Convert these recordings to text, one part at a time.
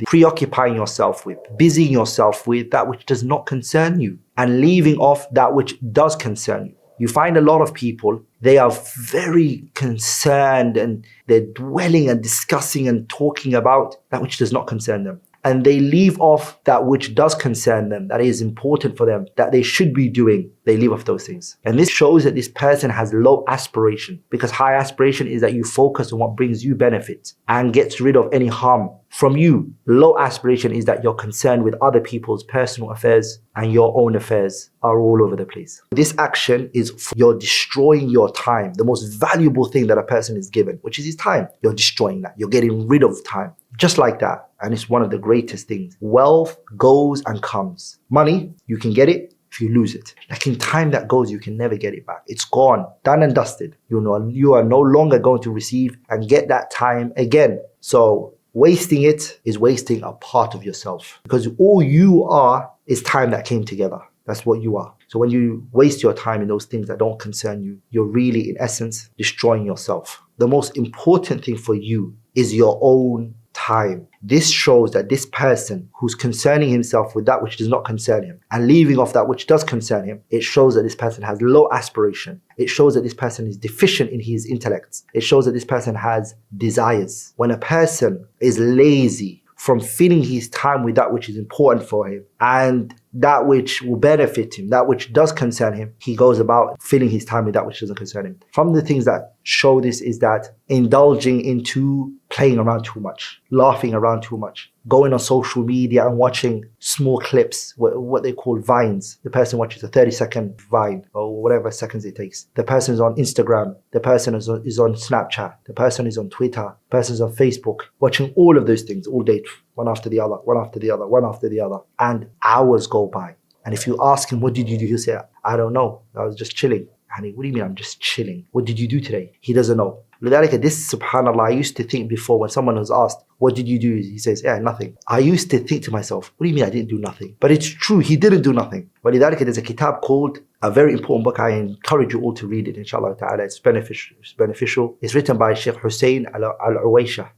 preoccupying yourself with, busying yourself with that which does not concern you, and leaving off that which does concern you. You find a lot of people, they are very concerned and they're dwelling and discussing and talking about that which does not concern them. And they leave off that which does concern them, that is important for them, that they should be doing. They leave off those things. And this shows that this person has low aspiration, because high aspiration is that you focus on what brings you benefit and gets rid of any harm from you. Low aspiration is that you're concerned with other people's personal affairs and your own affairs are all over the place. This action is you're destroying your time, the most valuable thing that a person is given, which is his time. You're destroying that. You're getting rid of time. Just like that. And it's one of the greatest things. Wealth goes and comes. Money, you can get it if you lose it. Like in time that goes, you can never get it back. It's gone, done and dusted. You are no longer going to receive and get that time again. So wasting it is wasting a part of yourself, because all you are is time that came together. That's what you are. So when you waste your time in those things that don't concern you, you're really, in essence, destroying yourself. The most important thing for you is your own time. This shows that this person who's concerning himself with that which does not concern him and leaving off that which does concern him, it shows that this person has low aspiration. It shows that this person is deficient in his intellect. It shows that this person has desires. When a person is lazy from filling his time with that which is important for him and that which will benefit him, that which does concern him, he goes about filling his time with that which doesn't concern him. From the things that show this is that indulging into playing around too much, laughing around too much, going on social media and watching small clips, what they call vines. The person watches a 30-second vine or whatever seconds it takes. The person is on Instagram. The person is on Snapchat. The person is on Twitter. The person is on Facebook, watching all of those things all day, one after the other, one after the other, one after the other. And hours go by. And if you ask him, what did you do? He'll say, I don't know. I was just chilling. And what do you mean I'm just chilling? What did you do today? He doesn't know. This, subhanAllah, I used to think before when someone was asked, what did you do? He says, yeah, nothing. I used to think to myself, what do you mean I didn't do nothing? But it's true, he didn't do nothing. There's a kitab called, a very important book. I encourage you all to read it, inshallah ta'ala. It's beneficial. It's written by Sheikh Hussein Al-Awaisha.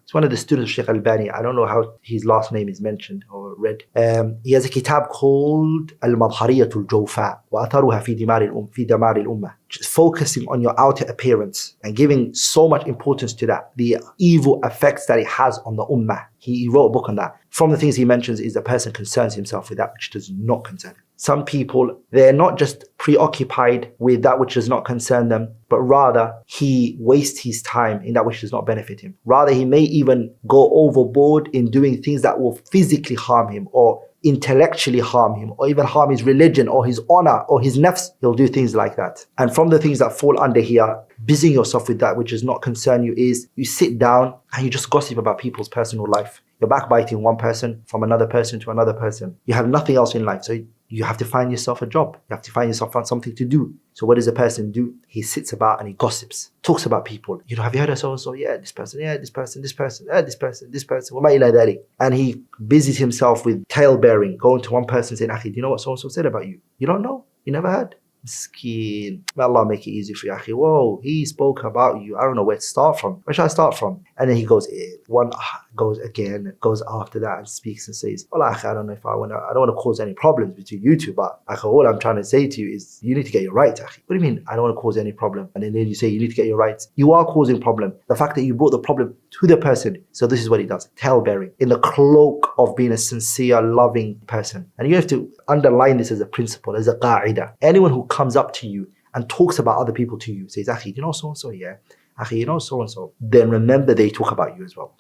It's one of the students of Sheikh Al-Bani. I don't know how his last name is mentioned or read. He has a kitab called Al-Madhariyatul Jawfa wa atharuha fi damar al-ummah. Just focusing on your outer appearance and giving so much importance to that, the evil effects that it has on the ummah. He wrote a book on that. From the things he mentions is the person concerns himself with that which does not concern him. Some people, they're not just preoccupied with that which does not concern them, but rather he wastes his time in that which does not benefit him. Rather, he may even go overboard in doing things that will physically harm him or intellectually harm him or even harm his religion or his honor or his nafs. He'll do things like that. And from the things that fall under here, busying yourself with that which does not concern you, is you sit down and you just gossip about people's personal life. You're backbiting one person from another person to another person. You have nothing else in life, so you have to find yourself a job. You have to find yourself something to do. So what does a person do? He sits about and he gossips, talks about people. Have you heard of so-and-so? Yeah, this person, this person, this person, this person, this person. And he busies himself with tale-bearing, going to one person saying, Akhi, do you know what so-and-so said about you? You don't know? You never heard? Miskeen. May Allah make it easy for you, Akhi. Whoa, he spoke about you. I don't know where to start from. Where should I start from? And then he goes, one goes again, goes after that and speaks and says, well, Akhi, I don't know if I don't want to cause any problems between you two, but Akhi, all I'm trying to say to you is you need to get your rights, Akhi. What do you mean I don't want to cause any problem? And then you say you need to get your rights. You are causing problem. The fact that you brought the problem to the person. So this is what he does. Tale-bearing in the cloak of being a sincere, loving person. And you have to underline this as a principle, as a qa'idah. Anyone who comes up to you and talks about other people to you, says, Akhi, do you know so-and-so? Yeah. Akhi, you know so-and-so. Then remember they talk about you as well.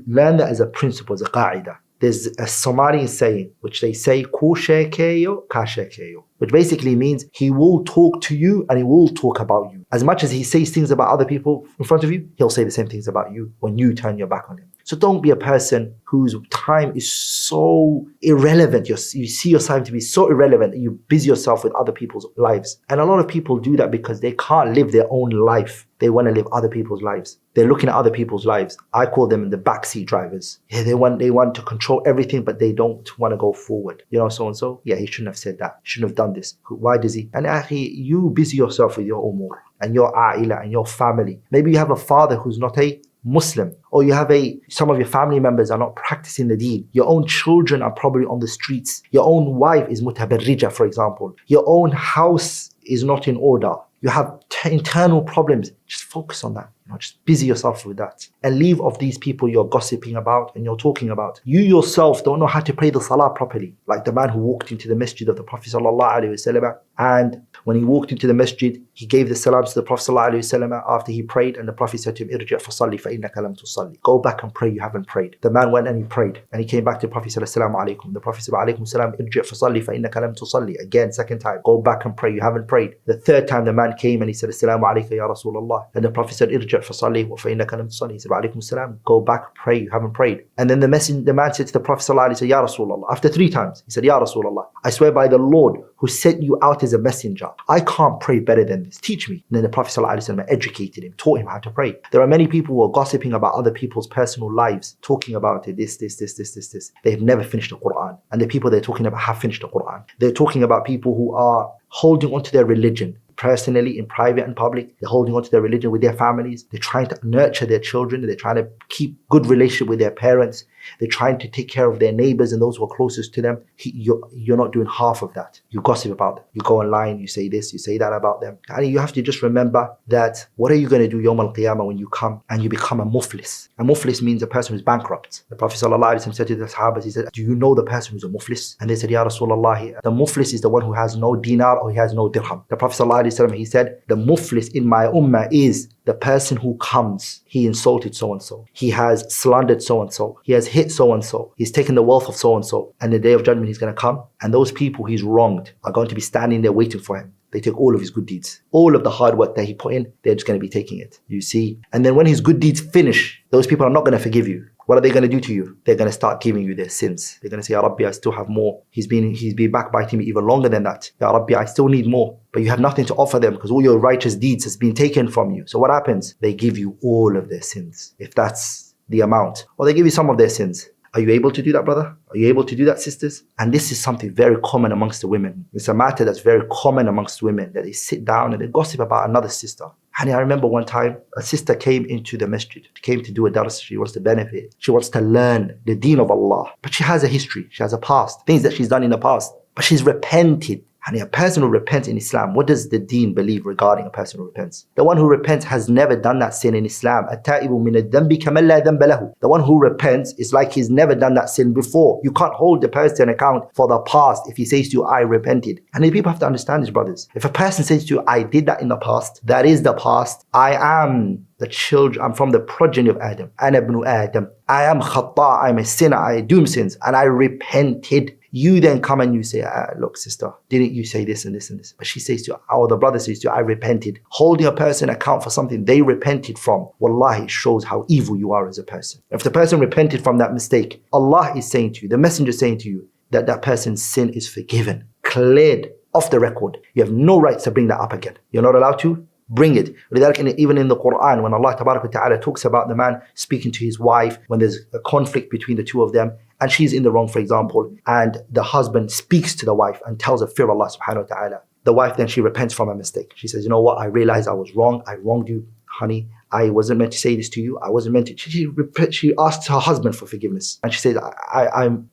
Learn that as a principle, as a qa'idah. There's a Somali saying, which they say, Ku shekeyo, ka shekeyo, which basically means he will talk to you and he will talk about you. As much as he says things about other people in front of you, he'll say the same things about you when you turn your back on him. So don't be a person whose time is so irrelevant. You see your time to be so irrelevant that you busy yourself with other people's lives. And a lot of people do that because they can't live their own life. They want to live other people's lives. They're looking at other people's lives. I call them the backseat drivers. Yeah, they want to control everything, but they don't want to go forward. You know, so-and-so? Yeah, he shouldn't have said that. He shouldn't have done this. Why does he? And Akhi, you busy yourself with your umur and your a'ila and your family. Maybe you have a father who's not a Muslim, or you have some of your family members are not practicing the deen. Your own children are probably on the streets. Your own wife is mutabarrija, for example. Your own house is not in order. You have internal problems. Just focus on that. Just busy yourself with that. And leave off these people you're gossiping about and you're talking about. You yourself don't know how to pray the salah properly. Like the man who walked into the masjid of the Prophet ﷺ, and when he walked into the masjid, he gave the salam to the Prophet ﷺ after he prayed, and the Prophet said to him, "Irji' fasalli fa innaka lam tusalli." Go back and pray, you haven't prayed. The man went and he prayed, and he came back to the Prophet said, "Assalamu alaikum." The Prophet said, "Alaikum salam, irji' fasalli fa innaka lam tusalli." Again, second time, go back and pray, you haven't prayed. The third time the man came and he said, "Assalamu alayka ya Rasulullah." And the Prophet said, "Irji' fasalli fa innaka lam tusalli." He said, "Alaikum salam." Go back, pray, you haven't prayed. And then the man said to the Prophet ﷺ, "Ya Rasulullah." After 3 times, he said, "Ya Rasulullah, I swear by the Lord who sent you out as a messenger, I can't pray better than this. Teach me." And then the Prophet ﷺ educated him, taught him how to pray. There are many people who are gossiping about other people's personal lives, talking about it, this. They've never finished the Quran. And the people they're talking about have finished the Quran. They're talking about people who are holding on to their religion. Personally, in private and public, they're holding on to their religion with their families. They're trying to nurture their children. They're trying to keep good relationship with their parents. They're trying to take care of their neighbors and those who are closest to them. You're not doing half of that. You gossip about them. You go online, you say this, you say that about them. And you have to just remember that what are you going to do Yawm al-Qiyamah when you come and you become a Muflis? A Muflis means a person who's bankrupt. The Prophet ﷺ said to the Sahabas, he said, "Do you know the person who's a Muflis?" And they said, "Ya Rasulullah, the Muflis is the one who has no dinar or he has no dirham." The Prophet ﷺ, he said, "The Muflis in my ummah is the person who comes, he insulted so-and-so. He has slandered so-and-so. He has hit so-and-so. He's taken the wealth of so-and-so. And the day of judgment, he's going to come. And those people he's wronged are going to be standing there waiting for him. They take all of his good deeds. All of the hard work that he put in, they're just going to be taking it. You see? And then when his good deeds finish, those people are not going to forgive you. What are they going to do to you? They're going to start giving you their sins. They're going to say, "Ya Rabbi, I still have more. He's been backbiting me even longer than that. Ya Rabbi, I still need more." But you have nothing to offer them because all your righteous deeds has been taken from you. So what happens? They give you all of their sins, if that's the amount. Or they give you some of their sins. Are you able to do that, brother? Are you able to do that, sisters? And this is something very common amongst the women. It's a matter that's very common amongst women, that they sit down and they gossip about another sister. And I remember one time, a sister came into the masjid. She came to do a dars. She wants to benefit. She wants to learn the deen of Allah. But she has a history. She has a past. Things that she's done in the past. But she's repented. And a person who repents in Islam, what does the Deen believe regarding a person who repents? The one who repents has never done that sin in Islam. The one who repents is like he's never done that sin before. You can't hold the person account for the past if he says to you, "I repented." And the people have to understand this, brothers. If a person says to you, "I did that in the past," that is the past. I'm from the progeny of Adam. Ana ibn Adam. I am khata, I'm a sinner, I do sins, and I repented. You then come and you say, "Look, sister, didn't you say this and this and this?" But she says to you, or the brother says to you, "I repented." Holding a person account for something they repented from, wallahi, shows how evil you are as a person. If the person repented from that mistake, Allah is saying to you, the messenger is saying to you, that that person's sin is forgiven, cleared off the record. You have no right to bring that up again. You're not allowed to bring it. Even in the Quran, when Allah Ta'ala talks about the man speaking to his wife, when there's a conflict between the two of them, and she's in the wrong, for example, and the husband speaks to the wife and tells her, "Fear Allah subhanahu wa ta'ala." The wife then, she repents from her mistake. She says, "You know what? I realized I was wrong. I wronged you, honey. I wasn't meant to say this to you. I wasn't meant to." She asks her husband for forgiveness. And she says,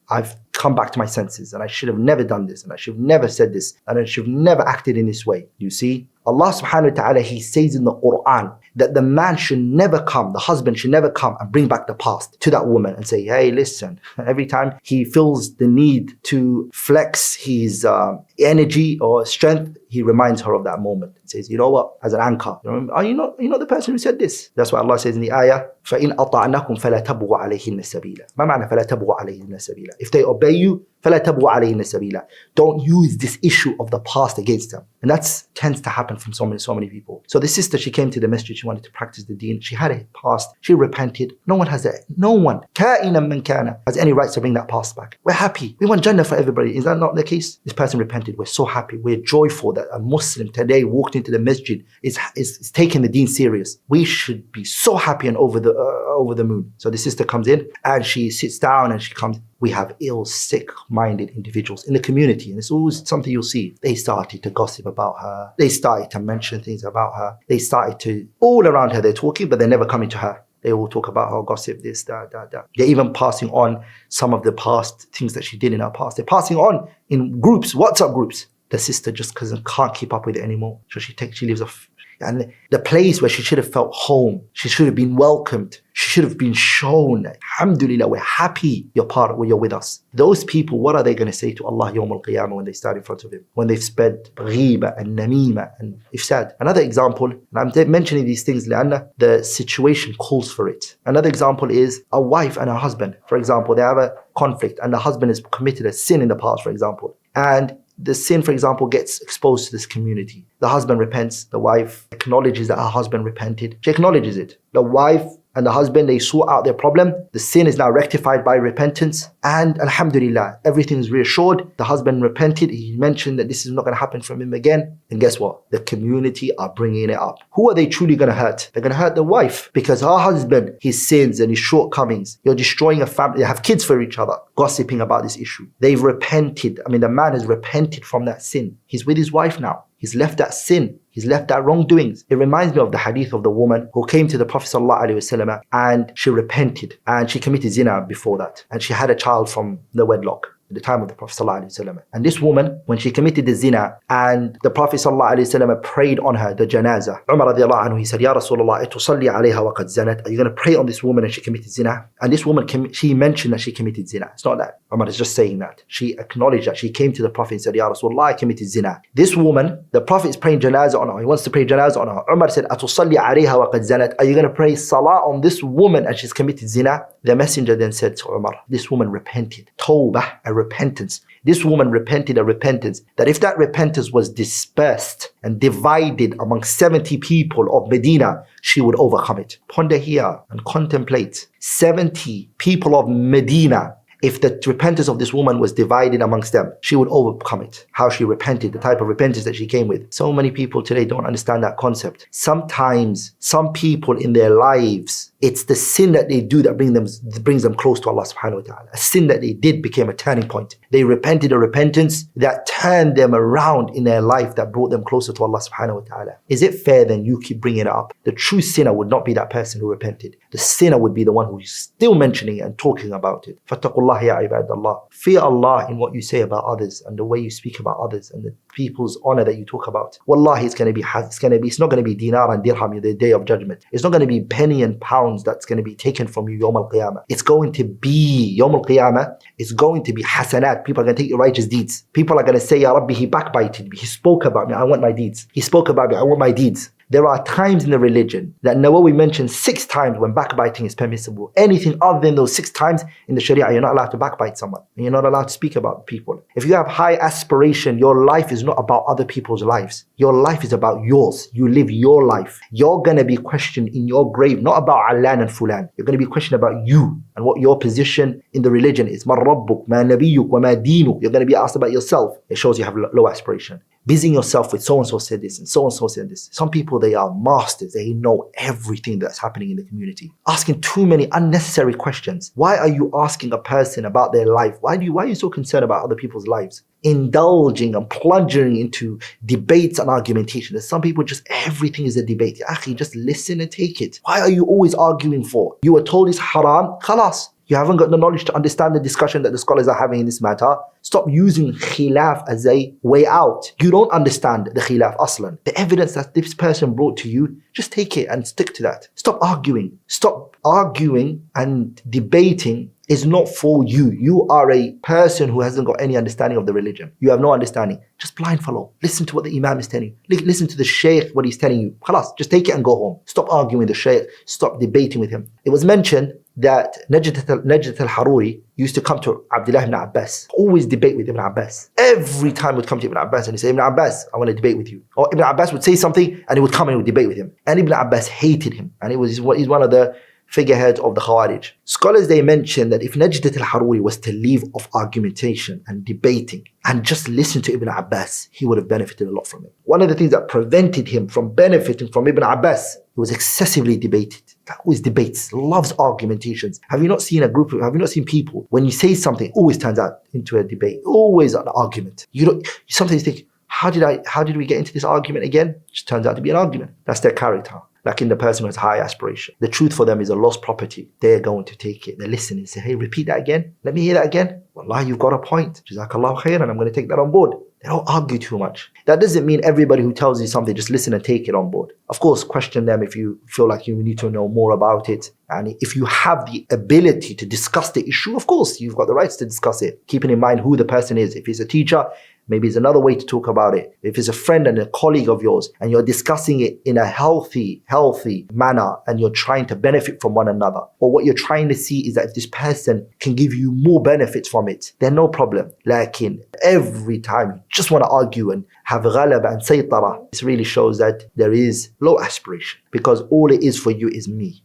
I've come back to my senses, and I should have never done this, and I should have never said this, and I should have never acted in this way." You see? Allah subhanahu wa ta'ala, He says in the Quran that the man should never come, the husband should never come and bring back the past to that woman and say, "Hey, listen." Every time he feels the need to flex his energy or strength, he reminds her of that moment. He says, "You know what? As an anchor, you know the person who said this." That's why Allah says in the ayah, فَإِنْ أَطَعْنَكُمْ فَلَا تَبْغُوا عَلَيْهِنَّ سَبِيلًا. مَا مَعْنَى فَلَا تَبْغُوا عَلَيْهِنَّ سَبِيلًا? If they obey you, فَلَا تَبْغُوا عَلَيْهِنَّ سَبِيلًا. Don't use this issue of the past against them. And that tends to happen from so many people. So the sister, she came to the masjid, she wanted to practice the deen. She had a past, she repented. No one, كَائِنًا مَنْ كَانَ, has any rights to bring that past back. We're happy. We want Jannah for everybody. Is that not the case? This person repented. We're so happy. We're joyful that a Muslim today walked into the masjid, is taking the deen serious. We should be so happy and over the moon. So the sister comes in and she sits down and she comes. We have ill, sick-minded individuals in the community, and it's always something you'll see. They started to gossip about her. They started to mention things about her. They started to, all around her, they're talking, but they're never coming to her. They will talk about her gossip, this, that. They're even passing on some of the past things that she did in her past. They're passing on in groups, WhatsApp groups. The sister just can't keep up with it anymore. So she leaves off. And the place where she should have felt home, she should have been welcomed, she should have been shown, alhamdulillah, we're happy you're with us. Those people, what are they going to say to Allah Yawm al-Qiyamah when they stand in front of Him? When they've spread ghiba and namima and ifsad. Another example, and I'm mentioning these things, the situation calls for it. Another example is a wife and her husband. For example, they have a conflict and the husband has committed a sin in the past, for example. And the sin, for example, gets exposed to this community. The husband repents. The wife acknowledges that her husband repented. She acknowledges it. The wife and the husband, they sort out their problem. The sin is now rectified by repentance. And alhamdulillah, everything is reassured. The husband repented. He mentioned that this is not going to happen from him again. And guess what? The community are bringing it up. Who are they truly going to hurt? They're going to hurt the wife. Because her husband, his sins and his shortcomings, you're destroying a family. They have kids for each other, gossiping about this issue. They've repented. The man has repented from that sin. He's with his wife now. He's left that sin. He's left that wrongdoings. It reminds me of the hadith of the woman who came to the Prophet ﷺ and she repented and she committed zina before that. And she had a child from the wedlock at the time of the Prophet ﷺ. And this woman, when she committed the zina and the Prophet ﷺ prayed on her, the janazah, Umar radiallahu anhu, he said, Ya Rasulullah, tusalli alayha wa qad zanat. Are you going to pray on this woman and she committed zina? And this woman, she mentioned that she committed zina. It's not that. Umar is just saying that. She acknowledged that. She came to the Prophet and said, Ya Rasulullah, I committed zina. This woman, the Prophet is praying janazah on her. He wants to pray janazah on her. Umar said, Atusalli alayha wa qad zanat. Are you going to pray salah on this woman and she's committed zina? The messenger then said to Umar, this woman repented. Tawbah, a repentance. This woman repented a repentance that if that repentance was dispersed and divided among 70 people of Medina, she would overcome it. Ponder here and contemplate. 70 people of Medina, if the repentance of this woman was divided amongst them, she would overcome it. How she repented, the type of repentance that she came with. So many people today don't understand that concept. Sometimes, some people in their lives, it's the sin that they do that brings them close to Allah subhanahu wa ta'ala. A sin that they did became a turning point. They repented a repentance that turned them around in their life, that brought them closer to Allah subhanahu wa ta'ala. Is it fair then you keep bringing it up? The true sinner would not be that person who repented. The sinner would be the one who is still mentioning it and talking about it. Fattaqullah ya ibadallah. Fear Allah in what you say about others and the way you speak about others and the people's honor that you talk about. Wallahi, it's not going to be dinar and dirham in the day of judgment. It's not going to be penny and pound that's going to be taken from you Yawm al-Qiyamah. It's going to be Yawm al-Qiyamah. It's going to be hasanat. People are going to take your righteous deeds. People are going to say, Ya Rabbi, he backbited me. He spoke about me. I want my deeds. He spoke about me. I want my deeds. There are times in the religion that Nawawi mentioned 6 times when backbiting is permissible. Anything other than those 6 times in the Sharia, you're not allowed to backbite someone. And you're not allowed to speak about people. If you have high aspiration, your life is not about other people's lives. Your life is about yours. You live your life. You're going to be questioned in your grave, not about Alan and Fulan. You're going to be questioned about you and what your position in the religion is. Ma rabbuk, ma nabiyyuk, wa ma deenuk. You're going to be asked about yourself. It shows you have low aspiration. Busying yourself with so-and-so said this and so-and-so said this. Some people, they are masters. They know everything that's happening in the community. Asking too many unnecessary questions. Why are you asking a person about their life? Why are you so concerned about other people's lives? Indulging and plunging into debates and argumentation. There's some people just everything is a debate. Ya akhi, just listen and take it. Why are you always arguing for? You were told it's haram, khalas. You haven't got the knowledge to understand the discussion that the scholars are having in this matter. Stop using khilaf as a way out. You don't understand the khilaf aslan. The evidence that this person brought to you, just take it and stick to that. Stop arguing. Stop arguing and debating is not for you. You are a person who hasn't got any understanding of the religion. You have no understanding. Just blind follow. Listen to what the imam is telling you. Listen to the shaykh, what he's telling you. Khalas, just take it and go home. Stop arguing with the shaykh. Stop debating with him. It was mentioned that Najd al-Haruri used to come to Abdullah ibn Abbas. Always debate with Ibn Abbas. Every time would come to Ibn Abbas and he'd say, Ibn Abbas, I want to debate with you. Or Ibn Abbas would say something and he would come and he would debate with him. And Ibn Abbas hated him. And he's one of the figureheads of the Khawarij. Scholars, they mention that if Najd al-Haruri was to leave off argumentation and debating and just listen to Ibn Abbas, he would have benefited a lot from it. One of the things that prevented him from benefiting from Ibn Abbas, he was excessively debated. Always debates, loves argumentations. Have you not seen people, when you say something, it always turns out into a debate, always an argument. You sometimes think, How did we get into this argument again? It just turns out to be an argument. That's their character. Like in the person who has high aspiration. The truth for them is a lost property. They're going to take it. They're listening. Say, hey, repeat that again. Let me hear that again. Wallah, you've got a point. Jazakallah khairan. I'm going to take that on board. They don't argue too much. That doesn't mean everybody who tells you something, just listen and take it on board. Of course, question them if you feel like you need to know more about it. And if you have the ability to discuss the issue, of course, you've got the rights to discuss it. Keeping in mind who the person is. If he's a teacher, maybe it's another way to talk about it. If it's a friend and a colleague of yours and you're discussing it in a healthy manner and you're trying to benefit from one another, or what you're trying to see is that if this person can give you more benefits from it, then no problem. Like in every time you just want to argue and have ghalaba and saytara, this really shows that there is low aspiration, because all it is for you is me.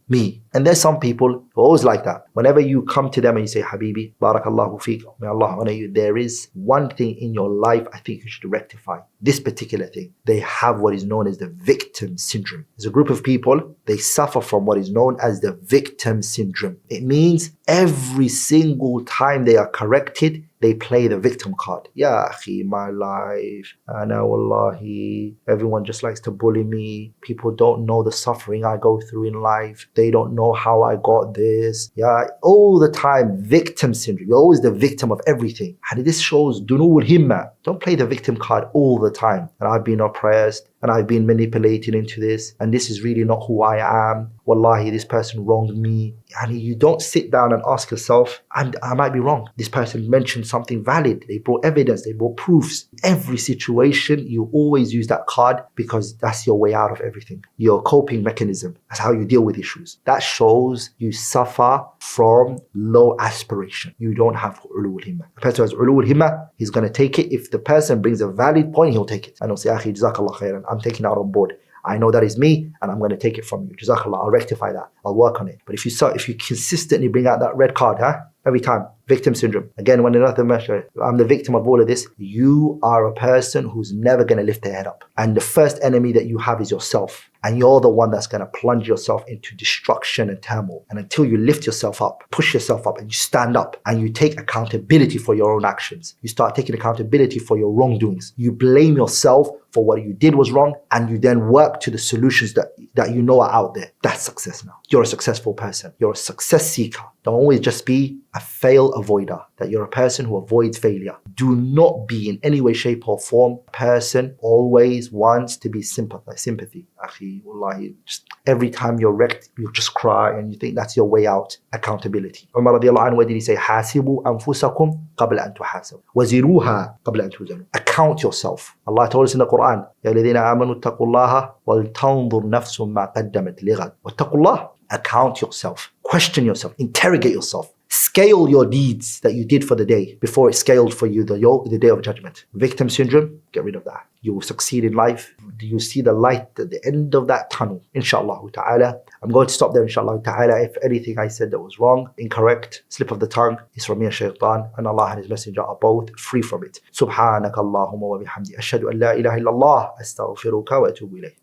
And there's some people who are always like that. Whenever you come to them and you say, Habibi, barakallahu feek, may Allah honor you, there is one thing in your life I think you should rectify. This particular thing. They have what is known as the victim syndrome. There's a group of people, they suffer from what is known as the victim syndrome. It means every single time they are corrected, they play the victim card. Ya akhi, my life, ana wallahi, everyone just likes to bully me. People don't know the suffering I go through in life. They don't know how I got this. Yeah, all the time, victim syndrome. You're always the victim of everything. And this shows dunul himma. Don't play the victim card all the time. And I've been oppressed, and I've been manipulated into this, and this is really not who I am. Wallahi, this person wronged me. And you don't sit down and ask yourself, and I might be wrong. This person mentioned something valid. They brought evidence, they brought proofs. Every situation, you always use that card because that's your way out of everything. Your coping mechanism. That's how you deal with issues. That shows you suffer from low aspiration. You don't have ulul himma. The person who has ulul himma, he's going to take it. If the person brings a valid point, he'll take it. And he'll say, Akhi, jazakallah khairan. I'm taking that on board. I know that is me, and I'm going to take it from you. Jazakallah, I'll rectify that. I'll work on it. But if you consistently bring out that red card, every time, victim syndrome. Again, when another measure, I'm the victim of all of this. You are a person who's never going to lift their head up. And the first enemy that you have is yourself. And you're the one that's going to plunge yourself into destruction and turmoil. And until you lift yourself up, push yourself up, and you stand up, and you take accountability for your own actions. You start taking accountability for your wrongdoings. You blame yourself for what you did was wrong, and you then work to the solutions that you know are out there. That's success now. You're a successful person. You're a success seeker. Don't always just be a fail avoider, that you're a person who avoids failure. Do not be in any way, shape or form a person always wants to be sympathy. Akhi, wallahi, just every time you're wrecked, you just cry and you think that's your way out. Accountability. Umar radiallahu anhu, what did he say? Hasibu anfusakum qabla an tuhasabu. Waziruha qabla an tuzanu. Account yourself. Allah told us in the Quran, Ya alladhina amanu ittaqullaha wal tanzur nafsum ma qaddamat lighad. Wattaqullah. Account yourself. Question yourself. Interrogate yourself. Scale your deeds that you did for the day before it's scaled for you the day of judgment. Victim syndrome, get rid of that. You will succeed in life. Do you see the light at the end of that tunnel? Inshallah ta'ala. I'm going to stop there, inshallah ta'ala. If anything I said that was wrong, incorrect, slip of the tongue, it's from me and shaitan, and Allah and His Messenger are both free from it. Subhanaka Allahumma wa bihamdi. Ashhadu an la ilaha illallah. Astaghfiruka wa atubu ilayk.